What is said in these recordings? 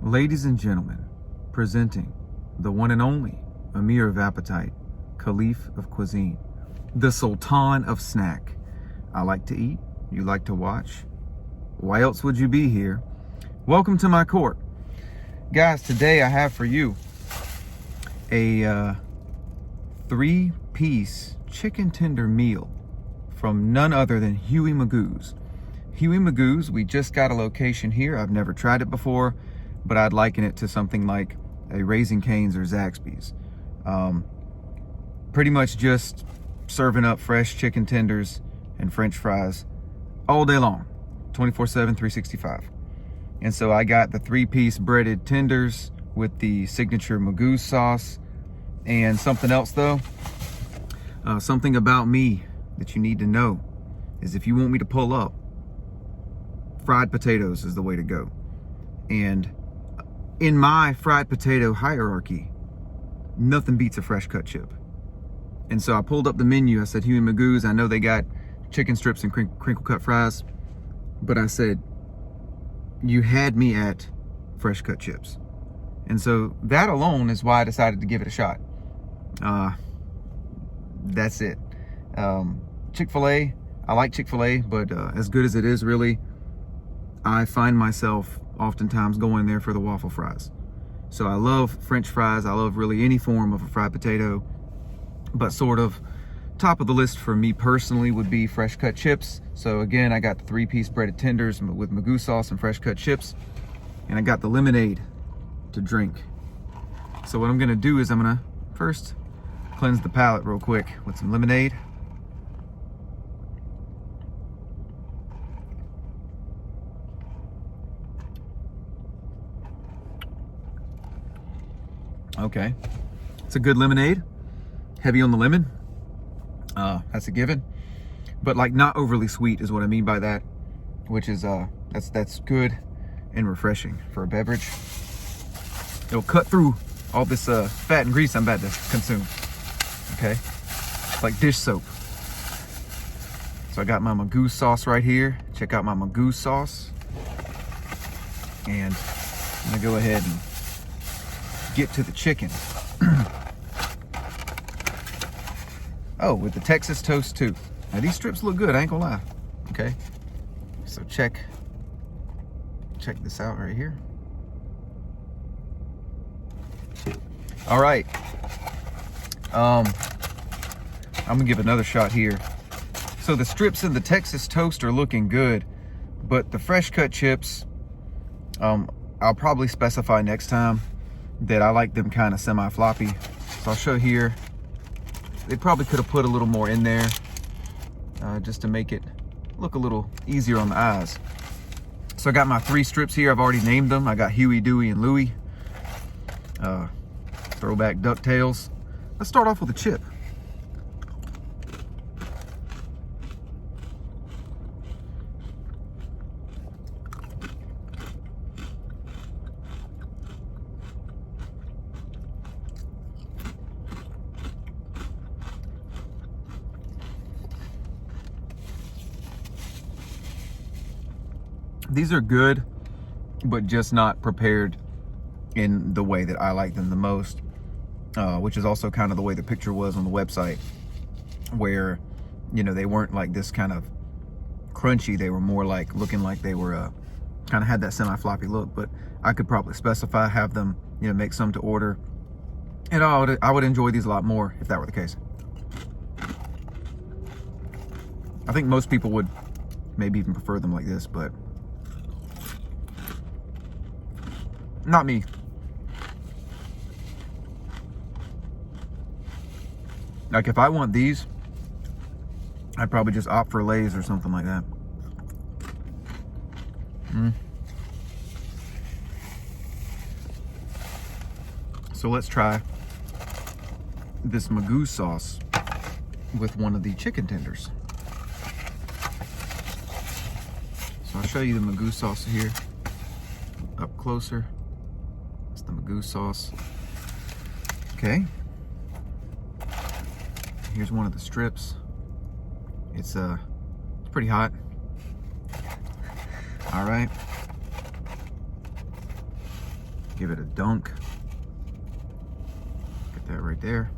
Ladies and gentlemen, presenting the one and only Emir of Appetite, Caliph of Cuisine, the Sultan of Snack. I like to eat, you like to watch. Why else would you be here? Welcome to my court. Guys, today I have for you a 3-piece chicken tender meal from none other than Huey Magoo's. Huey Magoo's, we just got a location here. I've never tried it before, but I'd liken it to something like a Raising Cane's or Zaxby's. Pretty much just serving up fresh chicken tenders and French fries all day long, 24/7, 365. And so I got the 3-piece breaded tenders with the signature Magoo sauce. And something else though, something about me that you need to know is if you want me to pull up, fried potatoes is the way to go. And in my fried potato hierarchy, nothing beats a fresh cut chip. And so I pulled up the menu. I said, Huey Magoo's, I know they got chicken strips and crinkle cut fries, but I said, you had me at fresh cut chips. And so that alone is why I decided to give it a shot. That's it. Chick-fil-A, I like Chick-fil-A, but as good as it is, really, I find myself oftentimes going there for the waffle fries. So I love French fries. I love really any form of a fried potato, but sort of top of the list for me personally would be fresh cut chips. So again, I got the 3-piece breaded tenders with Magoo sauce and fresh cut chips, and I got the lemonade to drink. So what I'm gonna do is I'm gonna first cleanse the palate real quick with some lemonade. Okay, it's a good lemonade, heavy on the lemon. That's a given, but like not overly sweet is what I mean by that, which is that's good and refreshing for a beverage. It'll cut through all this fat and grease I'm about to consume. Okay, it's like dish soap. So I got my Magoo sauce right here. Check out my Magoo sauce, and I'm gonna go ahead and get to the chicken. Oh, with the Texas toast too. Now these strips look good, I ain't gonna lie. Okay, so check this out right here. All right, I'm gonna give another shot here. So the strips and the Texas toast are looking good, but the fresh cut chips, I'll probably specify next time that I like them kind of semi-floppy. So I'll show here. They probably could have put a little more in there just to make it look a little easier on the eyes. So I got my 3 strips here. I've already named them. I got Huey, Dewey, and Louie. Throwback DuckTales. Let's start off with a chip. These are good, but just not prepared in the way that I like them the most, which is also kind of the way the picture was on the website, where, you know, they weren't like this kind of crunchy. They were more like looking like they were kind of had that semi-floppy look. But I could probably specify, have them, you know, make some to order, and I would enjoy these a lot more if that were the case. I think most people would maybe even prefer them like this, but not me. Like if I want these, I'd probably just opt for Lay's or something like that. So let's try this Magoo sauce with one of the chicken tenders. So I'll show you the Magoo sauce here up closer. It's the Magoo sauce. Okay. Here's one of the strips. It's pretty hot. All right. Give it a dunk. Get that right there.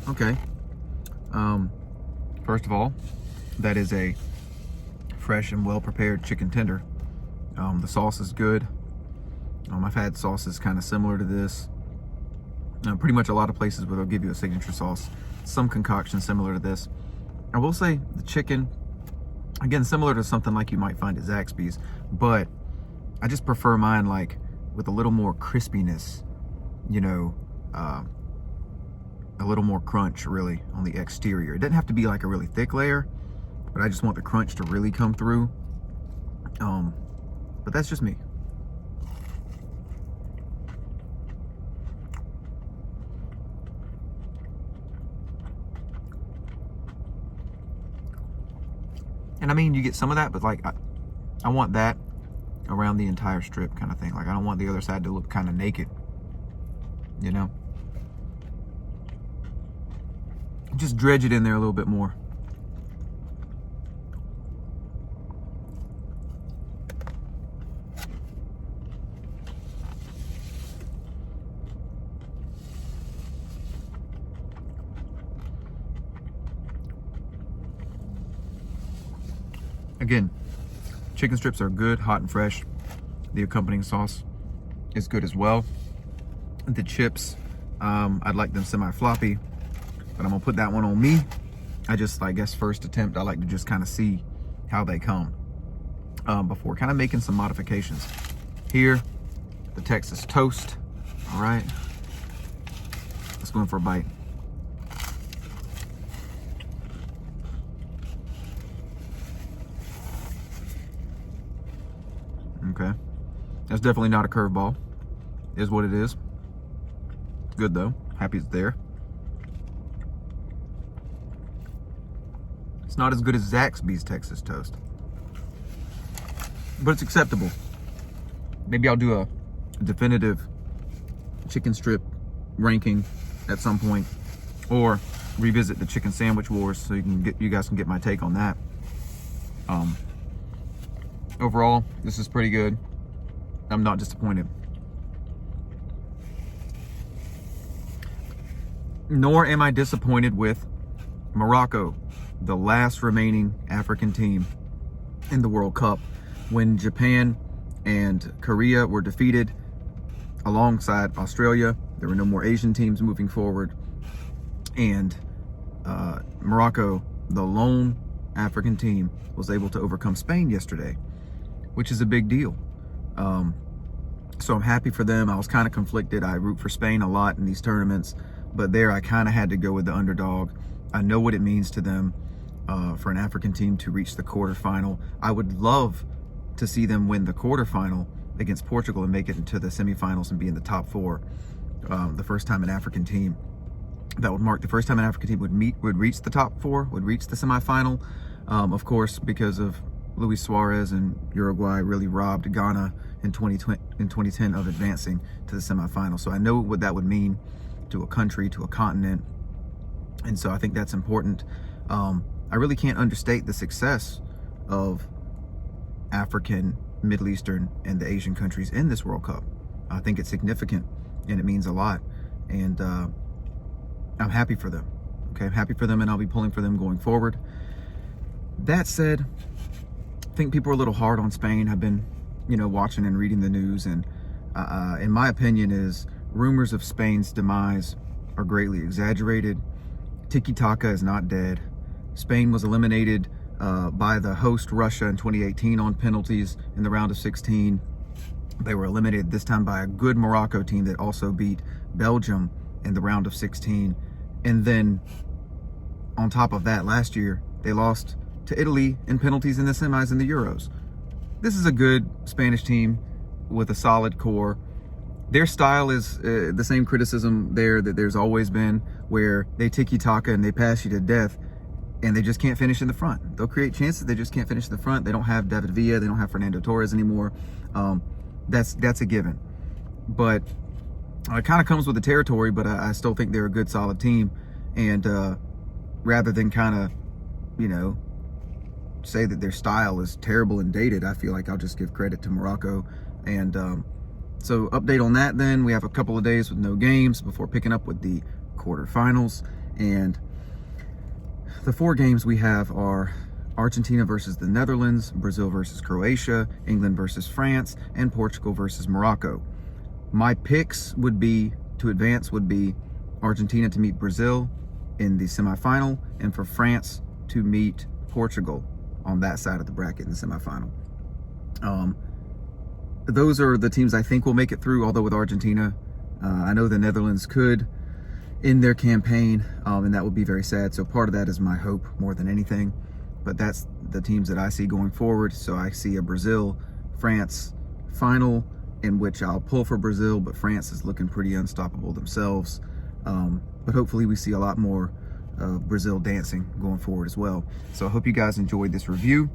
Okay. First of all, that is a fresh and well-prepared chicken tender. The sauce is good. I've had sauces kind of similar to this. Pretty much a lot of places where they'll give you a signature sauce, some concoction similar to this. I will say the chicken, again, similar to something like you might find at Zaxby's, but I just prefer mine like with a little more crispiness, you know, a little more crunch really on the exterior. It doesn't have to be like a really thick layer, but I just want the crunch to really come through. But that's just me. And I mean, you get some of that, but like I want that around the entire strip kind of thing. Like I don't want the other side to look kind of naked, you know? Just dredge it in there a little bit more. Again, chicken strips are good, hot and fresh. The accompanying sauce is good as well. The chips, I'd like them semi-floppy, but I'm gonna put that one on me. I guess first attempt, I like to just kind of see how they come before kind of making some modifications. Here, the Texas toast, all right. Let's go in for a bite. Okay, that's definitely not a curveball. Is what it is. Good though, happy it's there. It's not as good as Zaxby's Texas toast, but it's acceptable. Maybe I'll do a definitive chicken strip ranking at some point, or revisit the chicken sandwich wars so you guys can get my take on that. Overall, this is pretty good. I'm not disappointed. Nor am I disappointed with Morocco, the last remaining African team in the World Cup. When Japan and Korea were defeated alongside Australia, there were no more Asian teams moving forward. And Morocco, the lone African team, was able to overcome Spain yesterday, which is a big deal. So I'm happy for them. I was kind of conflicted. I root for Spain a lot in these tournaments, but there I kind of had to go with the underdog. I know what it means to them for an African team to reach the quarterfinal. I would love to see them win the quarterfinal against Portugal and make it into the semifinals and be in the top four. The first time an African team, that would mark the first time an African team would reach the top four, would reach the semifinal. Of course, because of Luis Suarez and Uruguay really robbed Ghana in 2010 of advancing to the semifinal. So I know what that would mean to a country, to a continent. And so I think that's important. I really can't understate the success of African, Middle Eastern, and the Asian countries in this World Cup. I think it's significant and it means a lot. And I'm happy for them. Okay, I'm happy for them, and I'll be pulling for them going forward. That said, I think people are a little hard on Spain. I've been, watching and reading the news, and in my opinion is rumors of Spain's demise are greatly exaggerated. Tiki-taka is not dead. Spain was eliminated by the host Russia in 2018 on penalties in the round of 16. They were eliminated this time by a good Morocco team that also beat Belgium in the round of 16. And then on top of that, last year, they lost to Italy in penalties in the semis in the Euros. This is a good Spanish team with a solid core. Their style is the same criticism there that there's always been, where they tiki-taka and they pass you to death. and they just can't finish in the front. They'll create chances, they just can't finish in the front. They don't have David Villa, they don't have Fernando Torres anymore. That's a given. But it kind of comes with the territory, but I still think they're a good, solid team. And rather than kind of, you know, say that their style is terrible and dated, I feel like I'll just give credit to Morocco. And so update on that then. We have a couple of days with no games before picking up with the quarterfinals. And the 4 games we have are Argentina versus the Netherlands, Brazil versus Croatia, England versus France, and Portugal versus Morocco. My picks would be, to advance, would be Argentina to meet Brazil in the semifinal, and for France to meet Portugal on that side of the bracket in the semifinal. Those are the teams I think will make it through, although with Argentina, I know the Netherlands could in their campaign, and that would be very sad. So part of that is my hope more than anything, but that's the teams that I see going forward. So I see a Brazil-France final in which I'll pull for Brazil, but France is looking pretty unstoppable themselves. But hopefully we see a lot more Brazil dancing going forward as well. So I hope you guys enjoyed this review.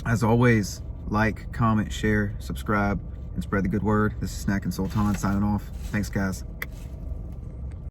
As always, like, comment, share, subscribe, and spread the good word. This is Snack and Sultan signing off. Thanks, guys.